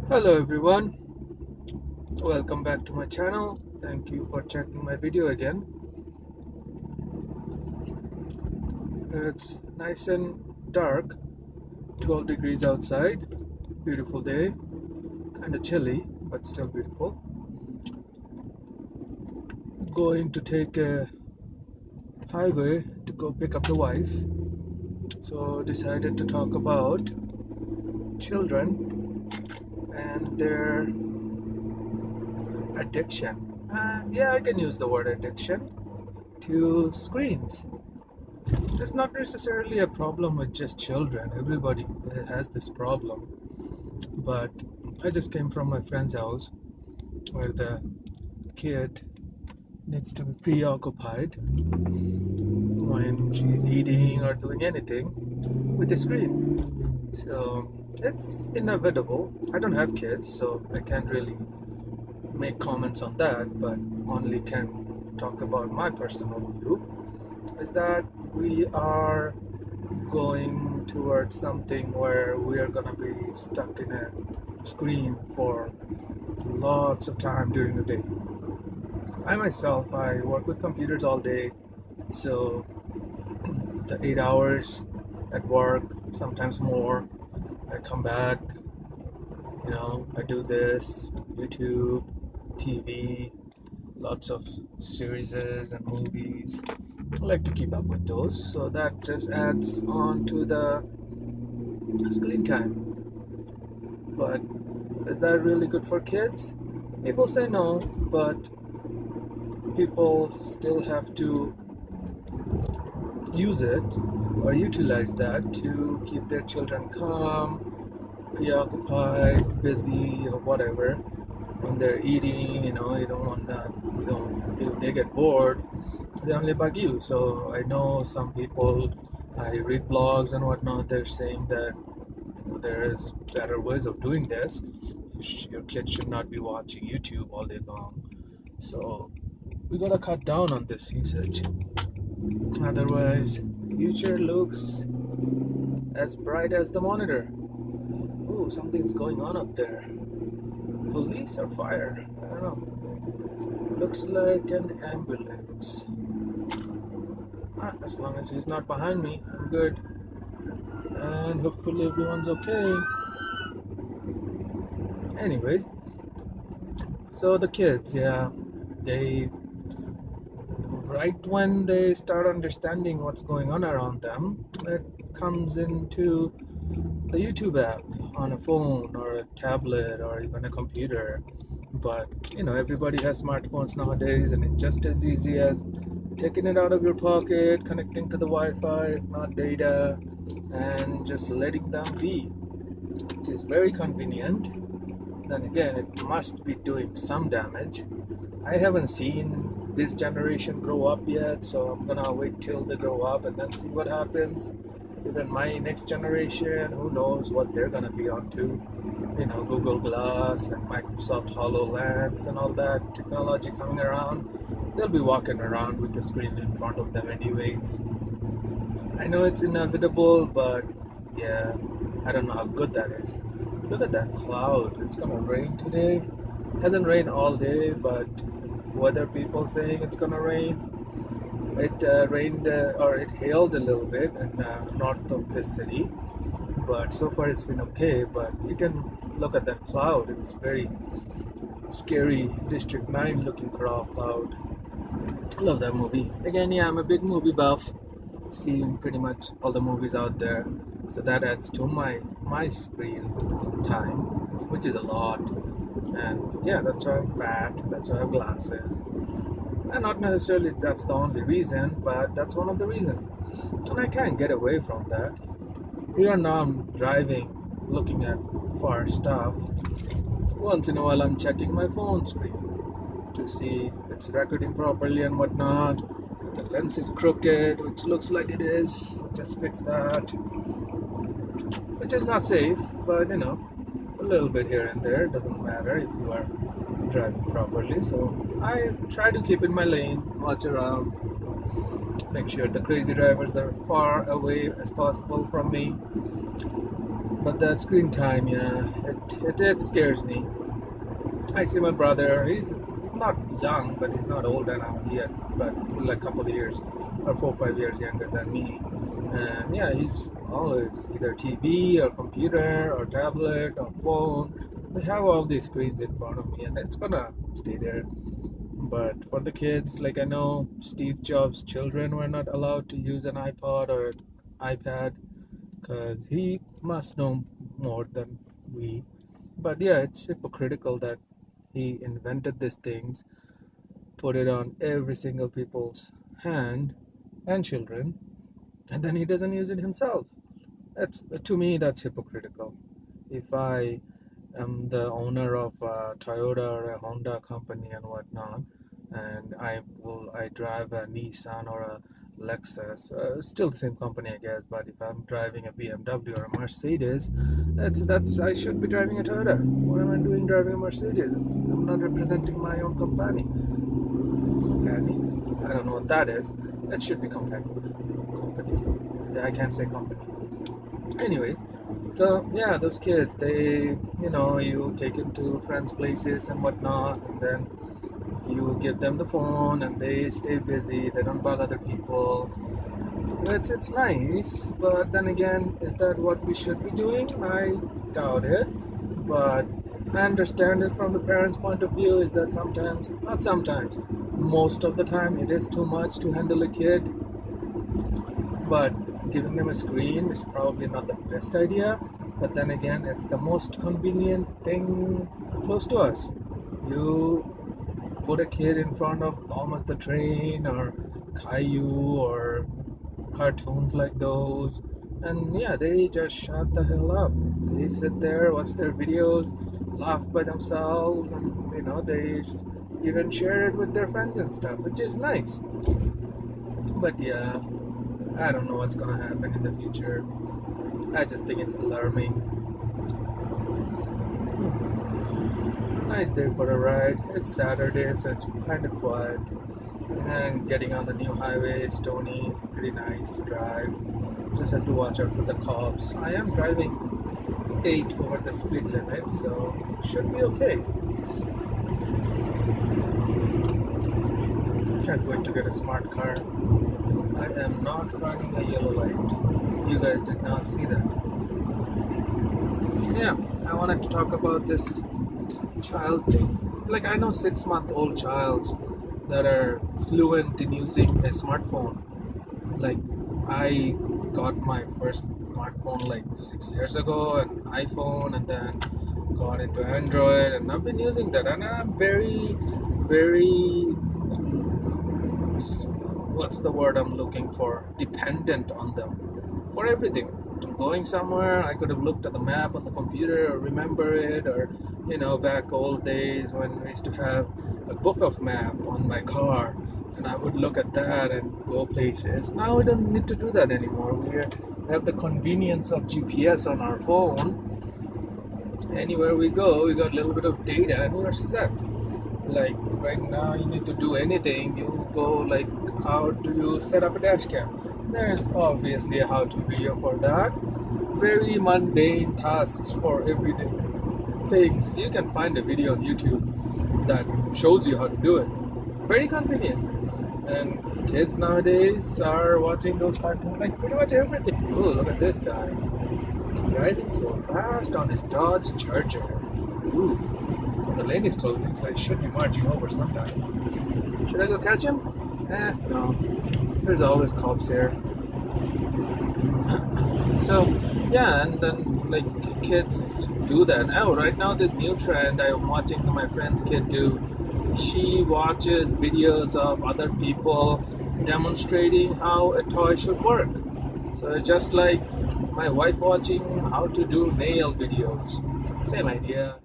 Hello everyone, welcome back to my channel. Thank you for checking my video again. It's nice and dark, 12 degrees outside, beautiful day, kind of chilly but still beautiful. Going to take a highway to go pick up the wife, so decided to talk about children and their addiction. Yeah, I can use the word addiction to screens. It's not necessarily a problem with just children. Everybody has this problem. But I just came from my friend's house where the kid needs to be preoccupied when she's eating or doing anything with the screen. So it's inevitable. I don't have kids, so I can't really make comments on that, but only can talk about my personal view is that we are going towards something where we are going to be stuck in a screen for lots of time during the day. I myself, I work with computers all day, so the 8 hours at work, sometimes more. I come back, I do this, YouTube, TV, lots of series and movies. I like to keep up with those, so that just adds on to the screen time. But is that really good for kids? People say no, but people still have to use it or utilize that to keep their children calm, preoccupied, busy, or whatever. When they're eating, you don't want that. If they get bored, they only bug you. So I know some people, I read blogs and whatnot, they're saying that there is better ways of doing this. Your kid should not be watching YouTube all day long. So we gotta cut down on this usage. Otherwise, future looks as bright as the monitor. Ooh, something's going on up there. Police or fire? I don't know. Looks like an ambulance. As long as he's not behind me, I'm good. And hopefully everyone's okay. Anyways, so the kids, yeah, they right when they start understanding what's going on around them, it comes into the YouTube app on a phone or a tablet or even a computer. But everybody has smartphones nowadays, and it's just as easy as taking it out of your pocket, connecting to the Wi-Fi, if not data, and just letting them be, which is very convenient. Then again, it must be doing some damage. I haven't seen this generation grow up yet, so I'm gonna wait till they grow up and then see what happens. Even my next generation, who knows what they're gonna be onto. Google Glass and Microsoft HoloLens and all that technology coming around. They'll be walking around with the screen in front of them anyways. I know it's inevitable, but yeah, I don't know how good that is. Look at that cloud. It's gonna rain today. Hasn't rained all day, but weather people saying it's gonna rain. It rained or it hailed a little bit in north of this city, but so far it's been okay. But you can look at that cloud. It's very scary, District 9 looking cloud. I love that movie. Again, yeah, I'm a big movie buff, seen pretty much all the movies out there, so that adds to my screen time, which is a lot. And yeah, that's why I'm fat, that's why I have glasses. And not necessarily that's the only reason, but that's one of the reasons. And I can't get away from that. Even now I'm driving, looking at far stuff. Once in a while I'm checking my phone screen to see if it's recording properly and whatnot. The lens is crooked, which looks like it is, so just fix that. Which is not safe, but a little bit here and there doesn't matter if you are driving properly. So I try to keep in my lane, watch around, make sure the crazy drivers are far away as possible from me. But that screen time, yeah, it scares me. I see my brother. He's not young, but he's not old enough yet. But like a couple of years, or 4 or 5 years younger than me. And yeah, he's always either TV or computer or tablet or phone. They have all these screens in front of me, and it's gonna stay there. But for the kids, like I know Steve Jobs' children were not allowed to use an iPod or an iPad because he must know more than we. But yeah, it's hypocritical that he invented these things, put it on every single people's hand and children, and then he doesn't use it himself. That's, to me, that's hypocritical. If I am the owner of a Toyota or a Honda company and whatnot, and I drive a Nissan or a Lexus, still the same company, I guess. But if I'm driving a BMW or a Mercedes, that's I should be driving a Toyota. What am I doing driving a Mercedes? I'm not representing my own company. Company? I don't know what that is. It should be company. Company. Yeah, I can't say company. Anyways, so yeah, those kids, you take them to friends' places and whatnot, and then you give them the phone, and they stay busy. They don't bug other people. It's nice, but then again, is that what we should be doing? I doubt it. But I understand it from the parents' point of view. Is that sometimes, not sometimes, most of the time, it is too much to handle a kid. But giving them a screen is probably not the best idea. But then again, it's the most convenient thing close to us. You put a kid in front of Thomas the Train or Caillou or cartoons like those, and yeah, they just shut the hell up. They sit there, watch their videos, laugh by themselves, and they even share it with their friends and stuff, which is nice. But yeah, I don't know what's gonna happen in the future. I just think it's alarming. Nice day for a ride. It's Saturday, so it's kind of quiet. And getting on the new highway, Stony, pretty nice drive. Just have to watch out for the cops. I am driving 8 over the speed limit, so should be okay. Can't wait to get a smart car. I am not running a yellow light. You guys did not see that. Yeah, I wanted to talk about this child thing. Like, I know 6-month-old childs that are fluent in using a smartphone. Like, I got my first smartphone like 6 years ago, an iPhone, and then got into Android, and I've been using that, and I'm very, very, what's the word I'm looking for? Dependent on them for everything. I'm going somewhere, I could have looked at the map on the computer or remember it, or back old days when we used to have a book of map on my car, and I would look at that and go places. Now we don't need to do that anymore. We have the convenience of GPS on our phone. Anywhere we go, we got a little bit of data and we're set. Like right now, you need to do anything, you go like, how do you set up a dash cam? There's obviously a how-to video for that. Very mundane tasks for everyday things. You can find a video on YouTube that shows you how to do it. Very convenient. And kids nowadays are watching those cartoons like pretty much everything. Oh, look at this guy. Driving so fast on his Dodge Charger. Ooh. The lane is closing, so I should be marching over sometime. Should I go catch him? No. There's always cops here. So, yeah, and then like kids do that. Oh, right now this new trend I'm watching my friend's kid do. She watches videos of other people demonstrating how a toy should work. So just like my wife watching how to do nail videos. Same idea.